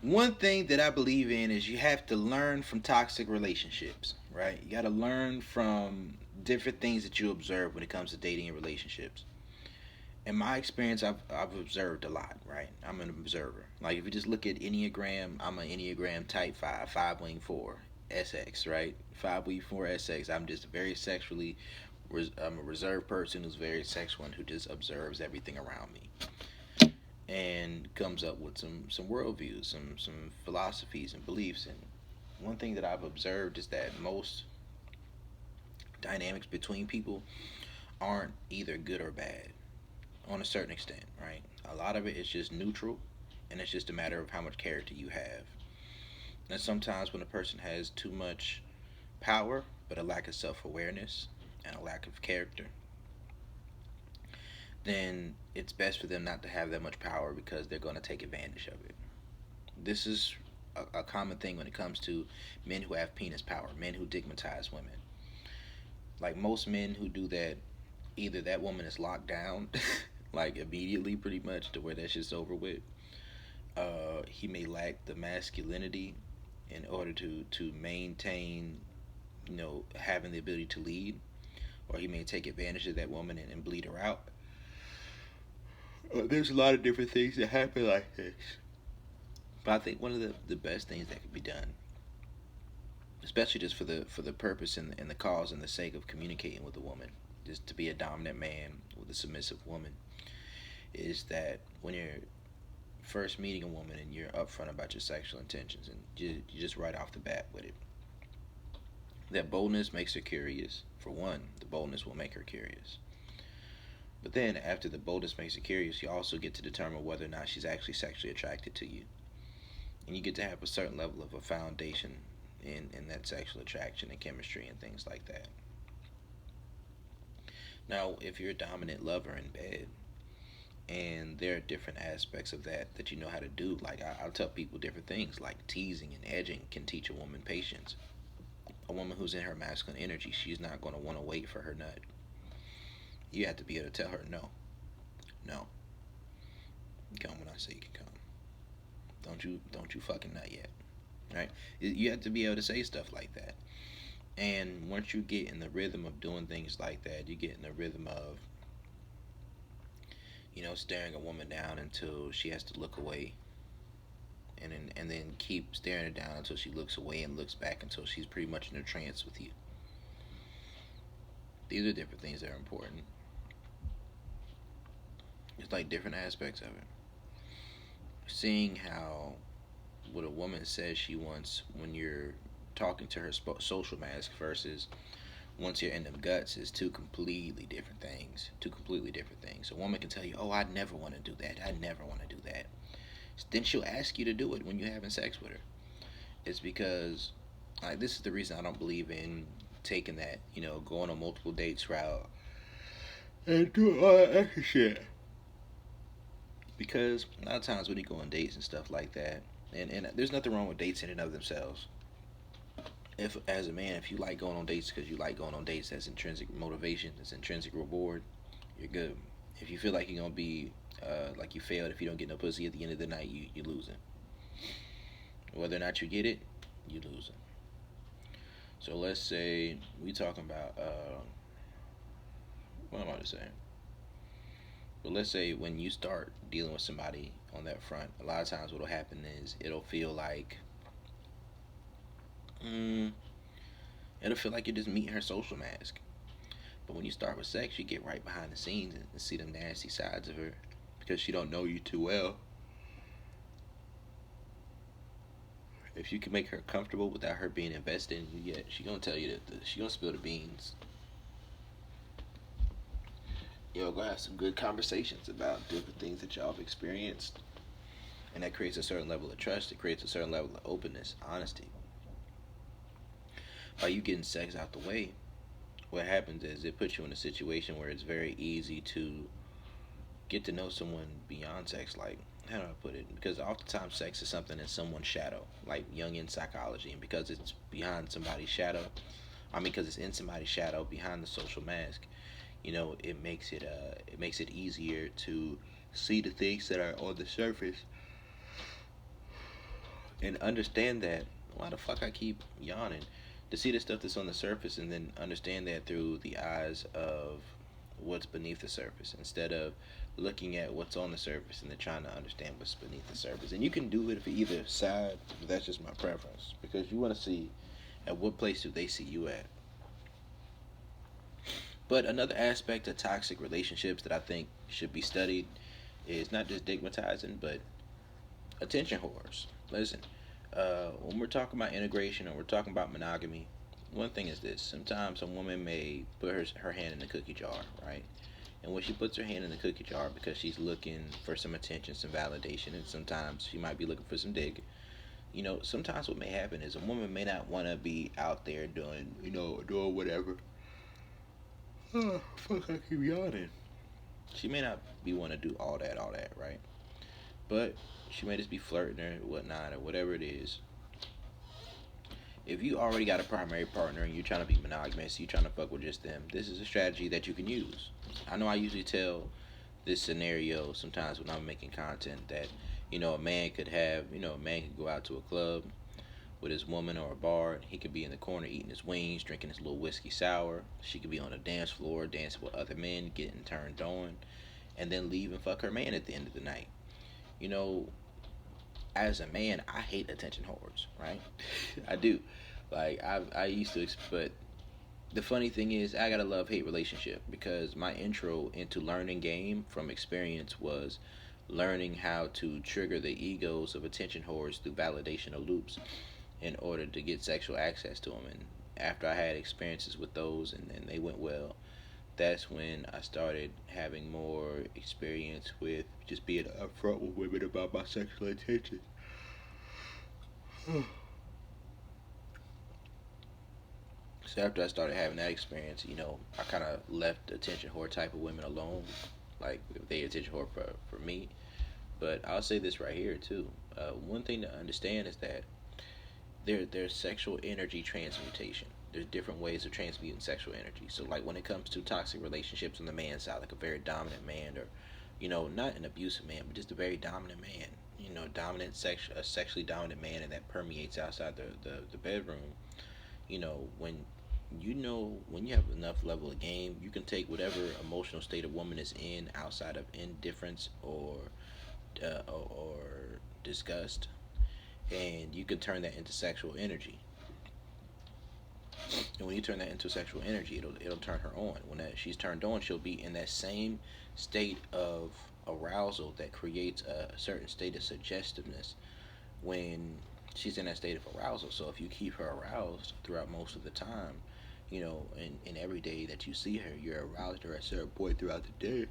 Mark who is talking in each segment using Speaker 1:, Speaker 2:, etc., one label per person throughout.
Speaker 1: One thing that I believe in is you have to learn from toxic relationships, right? You got to learn from different things that you observe when it comes to dating and relationships. In my experience, I've observed a lot, right? I'm an observer. Like if you just look at Enneagram, I'm an Enneagram type 5, 5 wing 4, SX, right? 5 wing 4 SX. I'm just very sexually, I'm a reserved person who's very sexual and who just observes everything around me and comes up with some worldviews, some philosophies and beliefs. And one thing that I've observed is that most dynamics between people aren't either good or bad on a certain extent, right? A lot of it is just neutral, and it's just a matter of how much character you have. And sometimes when a person has too much power but a lack of self-awareness and a lack of character, then it's best for them not to have that much power because they're going to take advantage of it. This is a common thing when it comes to men who have penis power, men who dickmatize women. Like most men who do that, either that woman is locked down, like immediately, pretty much, to where that's just over with. He may lack the masculinity in order to maintain, having the ability to lead, or he may take advantage of that woman and bleed her out. There's a lot of different things that happen like this. But I think one of the best things that could be done, especially just for the purpose and the cause and the sake of communicating with a woman, just to be a dominant man with a submissive woman, is that when you're first meeting a woman and you're upfront about your sexual intentions and you just right off the bat with it, that boldness makes her curious. For one, the boldness will make her curious. But then after the boldness makes her curious, you also get to determine whether or not she's actually sexually attracted to you. And you get to have a certain level of a foundation in that sexual attraction and chemistry and things like that. Now, if you're a dominant lover in bed, and there are different aspects of that you know how to do. Like I'll tell people different things, like teasing and edging can teach a woman patience. A woman who's in her masculine energy, she's not going to want to wait for her nut. You have to be able to tell her no, no, come when I say you can come. Don't you fucking nut yet, right? You have to be able to say stuff like that. And once you get in the rhythm of doing things like that, you get in the rhythm of staring a woman down until she has to look away, and then keep staring her down until she looks away and looks back until she's pretty much in a trance with you. These are different things that are important. It's like different aspects of it. Seeing how what a woman says she wants when you're talking to her social mask versus once you're in them guts is two completely different things. Two completely different things. A woman can tell you, "Oh, I never want to do that. I never want to do that." Then she'll ask you to do it when you're having sex with her. It's because, like, this is the reason I don't believe in taking that, going on multiple dates route and do all that extra shit. Because a lot of times when you go on dates and stuff like that, and there's nothing wrong with dates in and of themselves. If as a man, if you like going on dates because you like going on dates, that's intrinsic motivation, that's intrinsic reward, you're good. If you feel like you're gonna be like you failed if you don't get no pussy at the end of the night, you losing. Whether or not you get it, you losing. So let's say we talking about what am I to say? But let's say when you start dealing with somebody on that front, a lot of times what'll happen is mm, it'll feel like you're just meeting her social mask. But when you start with sex, you get right behind the scenes and see them nasty sides of her because she don't know you too well. If you can make her comfortable without her being invested in you yet, she gonna tell you that she gonna spill the beans. Gonna have some good conversations about different things that y'all have experienced, and that creates a certain level of trust. It creates a certain level of openness, honesty. By you getting sex out the way, what happens is it puts you in a situation where it's very easy to get to know someone beyond sex. Like, how do I put it? Because oftentimes sex is something in someone's shadow, like Jungian psychology, and because it's behind somebody's shadow, because it's in somebody's shadow behind the social mask, it makes it easier to see the things that are on the surface and understand that. Why the fuck I keep yawning? To see the stuff that's on the surface and then understand that through the eyes of what's beneath the surface instead of looking at what's on the surface and then trying to understand what's beneath the surface. And you can do it for either side, but that's just my preference because you want to see at what place do they see you at. But another aspect of toxic relationships that I think should be studied is not just dickmatizing, but attention whores. Listen, when we're talking about integration or we're talking about monogamy, one thing is this: sometimes a woman may put her hand in the cookie jar, right? And when she puts her hand in the cookie jar because she's looking for some attention, some validation, and sometimes she might be looking for some dick. Sometimes what may happen is a woman may not want to be out there doing, doing whatever. Oh, fuck, I keep yawning. She may not be want to do all that, right? But she may just be flirting or whatnot or whatever it is. If you already got a primary partner and you're trying to be monogamous, you're trying to fuck with just them, this is a strategy that you can use. I know I usually tell this scenario sometimes when I'm making content that, a man could have, a man could go out to a club with his woman or a bar. He could be in the corner eating his wings, drinking his little whiskey sour. She could be on a dance floor dancing with other men, getting turned on, and then leave and fuck her man at the end of the night. You know, as a man, I hate attention whores, right? I do. Like I used to, but the funny thing is, I got a love hate relationship because my intro into learning game from experience was learning how to trigger the egos of attention whores through validational loops in order to get sexual access to them. And after I had experiences with those and they went well, that's when I started having more experience with just being upfront with women about my sexual intentions. So after I started having that experience, I kind of left the attention whore type of women alone. Like if they attention whore for me. But I'll say this right here too. One thing to understand is that there's sexual energy transmutation. There's different ways of transmuting sexual energy. So like when it comes to toxic relationships on the man side, like a very dominant man, or not an abusive man, but just a very dominant man. A sexually dominant man, and that permeates outside the bedroom. When you have enough level of game, you can take whatever emotional state a woman is in outside of indifference or disgust, and you can turn that into sexual energy. And when you turn that into sexual energy, it'll turn her on. When she's turned on, she'll be in that same state of arousal that creates a certain state of suggestiveness when she's in that state of arousal. So if you keep her aroused throughout most of the time, in every day that you see her, you're aroused her at a certain point throughout the day.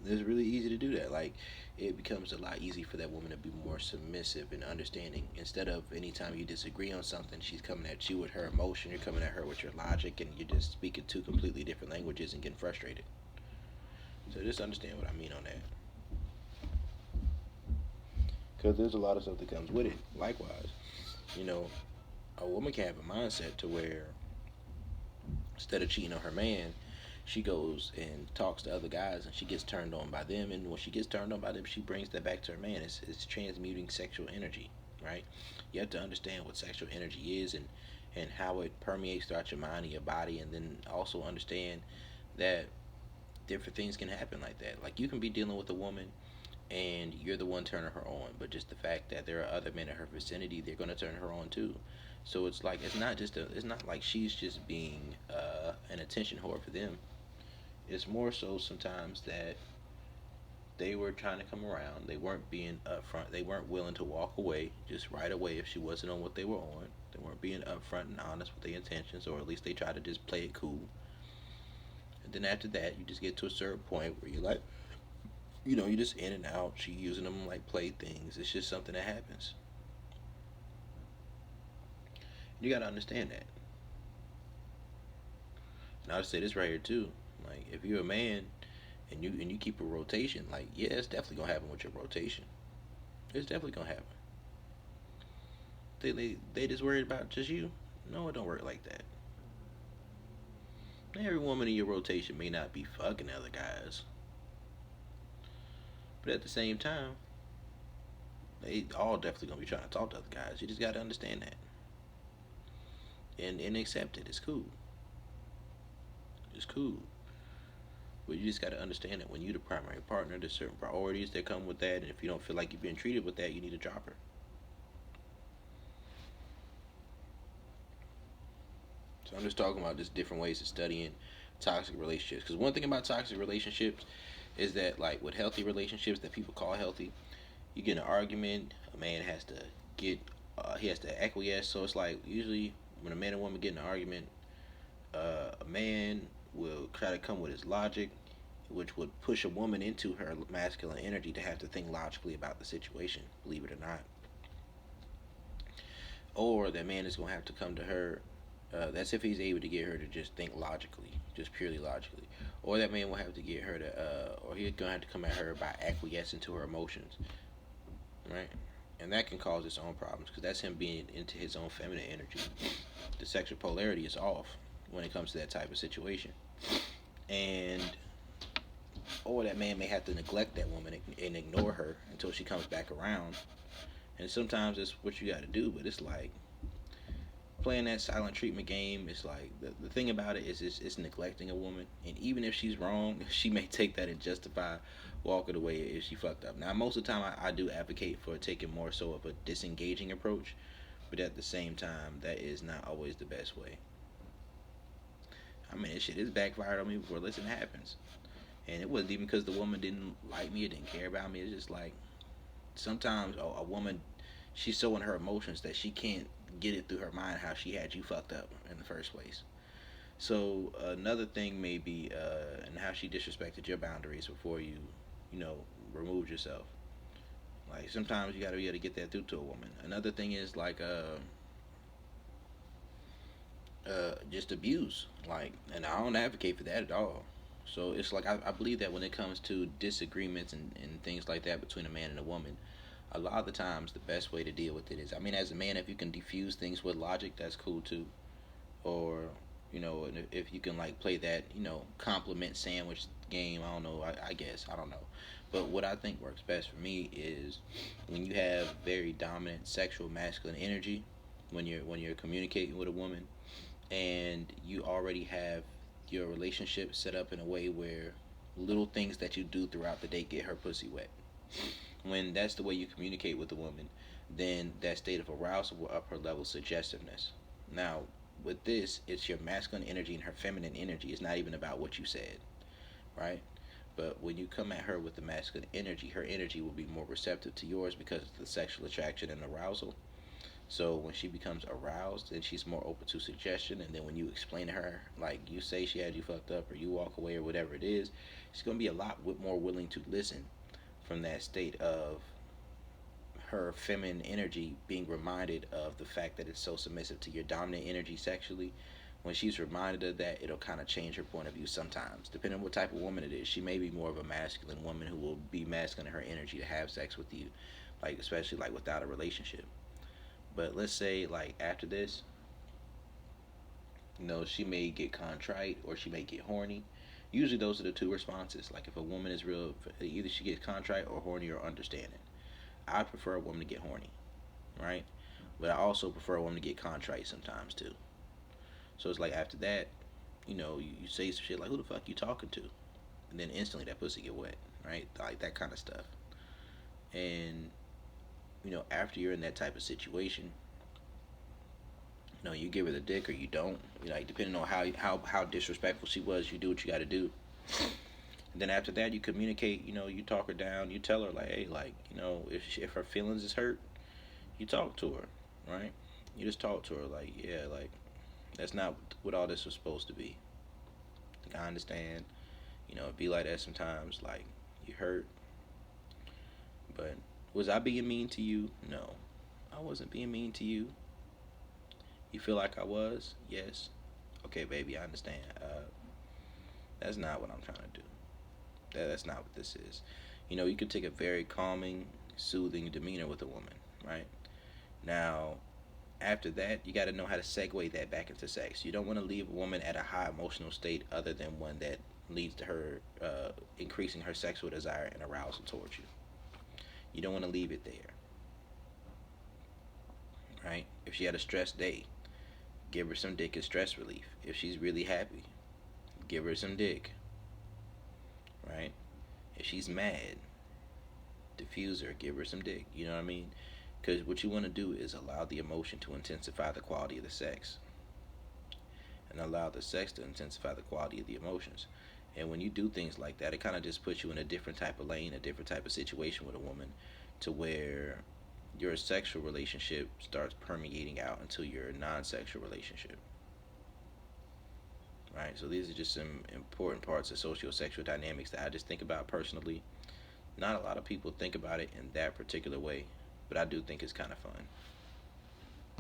Speaker 1: It's really easy to do that. Like, it becomes a lot easier for that woman to be more submissive and understanding. Instead of anytime you disagree on something, she's coming at you with her emotion, you're coming at her with your logic, and you're just speaking two completely different languages and getting frustrated. So just understand what I mean on that. Because there's a lot of stuff that comes with it. Likewise, you know, a woman can have a mindset to where instead of cheating on her man, she goes and talks to other guys and she gets turned on by them. And when she gets turned on by them, she brings that back to her man. It's transmuting sexual energy, right? You have to understand what sexual energy is and how it permeates throughout your mind and your body. And then also understand that different things can happen like that. Like you can be dealing with a woman and you're the one turning her on, but just the fact that there are other men in her vicinity, they're going to turn her on too. So it's like it's not like she's just being an attention whore for them. It's more so sometimes that they were trying to come around. They weren't being upfront. They weren't willing to walk away just right away if she wasn't on what they were on. They weren't being upfront and honest with their intentions, or at least they tried to just play it cool. And then after that, you just get to a certain point where you're like, you're just in and out. She using them like playthings. It's just something that happens. You gotta understand that. And I'll say this right here too. Like if you're a man and you keep a rotation, like yeah, it's definitely gonna happen with your rotation. It's definitely gonna happen. They just worried about just you. No, it don't work like that. Every woman in your rotation may not be fucking other guys, But at the same time, they all definitely gonna be trying to talk to other guys. You just gotta understand that and accept it. It's cool. It's cool. But you just gotta understand that when you're the primary partner, there's certain priorities that come with that, and if you don't feel like you're being treated with that, you need to drop her. So I'm just talking about just different ways of studying toxic relationships. Because one thing about toxic relationships is that, like with healthy relationships that people call healthy, you get in an argument, a man has to get, he has to acquiesce. So it's like usually when a man and woman get in an argument, a man will try to come with his logic, which would push a woman into her masculine energy to have to think logically about the situation, believe it or not. Or that man is going to have to come to her. That's if he's able to get her to just think logically, just purely logically. Or that man will have to get her to, or he's going to have to come at her by acquiescing to her emotions, right? And that can cause its own problems because that's him being into his own feminine energy. The sexual polarity is off when it comes to that type of situation. And or that man may have to neglect that woman and ignore her until she comes back around. And sometimes it's what you got to do, but it's like playing that silent treatment game. It's like the thing about it is it's neglecting a woman, and even if she's wrong, she may take that and justify walking away if she fucked up. Now, most of the time, I do advocate for taking more so of a disengaging approach, but at the same time, that is not always the best way. I mean, this shit is backfired on me before this happens. And it wasn't even because the woman didn't like me or didn't care about me. It's just like sometimes a woman, she's so in her emotions that she can't get it through her mind how she had you fucked up in the first place. So another thing may be and how she disrespected your boundaries before you know, removed yourself. Like sometimes you gotta be able to get that through to a woman. Another thing is like just abuse. Like, and I don't advocate for that at all. So it's like I believe that when it comes to disagreements and things like that between a man and a woman, a lot of the times the best way to deal with it is, I mean, as a man, if you can diffuse things with logic, that's cool too. Or you know, if you can like play that, you know, compliment sandwich game. I don't know. I guess I don't know. But what I think works best for me is when you have very dominant sexual masculine energy, when you're communicating with a woman, and you already have your relationship set up in a way where little things that you do throughout the day get her pussy wet. When that's the way you communicate with a woman, then that state of arousal will up her level of suggestiveness. Now, with this, it's your masculine energy and her feminine energy. It's not even about what you said, right? But when you come at her with the masculine energy, her energy will be more receptive to yours because of the sexual attraction and arousal. So when she becomes aroused, then she's more open to suggestion. And then when you explain to her, like you say she had you fucked up, or you walk away, or whatever it is, she's gonna be a lot more willing to listen from that state of her feminine energy being reminded of the fact that it's so submissive to your dominant energy sexually. When she's reminded of that, it'll kind of change her point of view sometimes. Depending on what type of woman it is, she may be more of a masculine woman who will be masculine in her energy to have sex with you, like especially like without a relationship. But let's say like after this, you know, she may get contrite or she may get horny. Usually those are the two responses. Like if a woman is real, either she gets contrite or horny or understanding. I prefer a woman to get horny, right? But I also prefer a woman to get contrite sometimes too. So it's like after that, you know, you say some shit like, "Who the fuck you talking to?" And then instantly that pussy get wet, right? Like that kind of stuff. And you know, after you're in that type of situation, you know, you give her the dick or you don't. You know, like depending on how disrespectful she was, you do what you got to do. And then after that, you communicate. You know, you talk her down. You tell her like, hey, like, you know, if her feelings is hurt, you talk to her, right? You just talk to her like, yeah, like that's not what all this was supposed to be. Like I understand, you know, it be like that sometimes. Like you hurt, but was I being mean to you? No, I wasn't being mean to you. You feel like I was? Yes. Okay, baby, I understand. That's not what I'm trying to do. That's not what this is. You know, you could take a very calming, soothing demeanor with a woman, right? Now, after that, you got to know how to segue that back into sex. You don't want to leave a woman at a high emotional state other than one that leads to her increasing her sexual desire and arousal towards you. You don't want to leave it there, right? If she had a stress day, give her some dick as stress relief. If she's really happy, give her some dick, right? If she's mad, diffuse her, give her some dick. You know what I mean? Because what you want to do is allow the emotion to intensify the quality of the sex, and allow the sex to intensify the quality of the emotions. And when you do things like that, it kind of just puts you in a different type of lane, a different type of situation with a woman, to where your sexual relationship starts permeating out into your non-sexual relationship. Right? So these are just some important parts of socio-sexual dynamics that I just think about personally. Not a lot of people think about it in that particular way, but I do think it's kind of fun.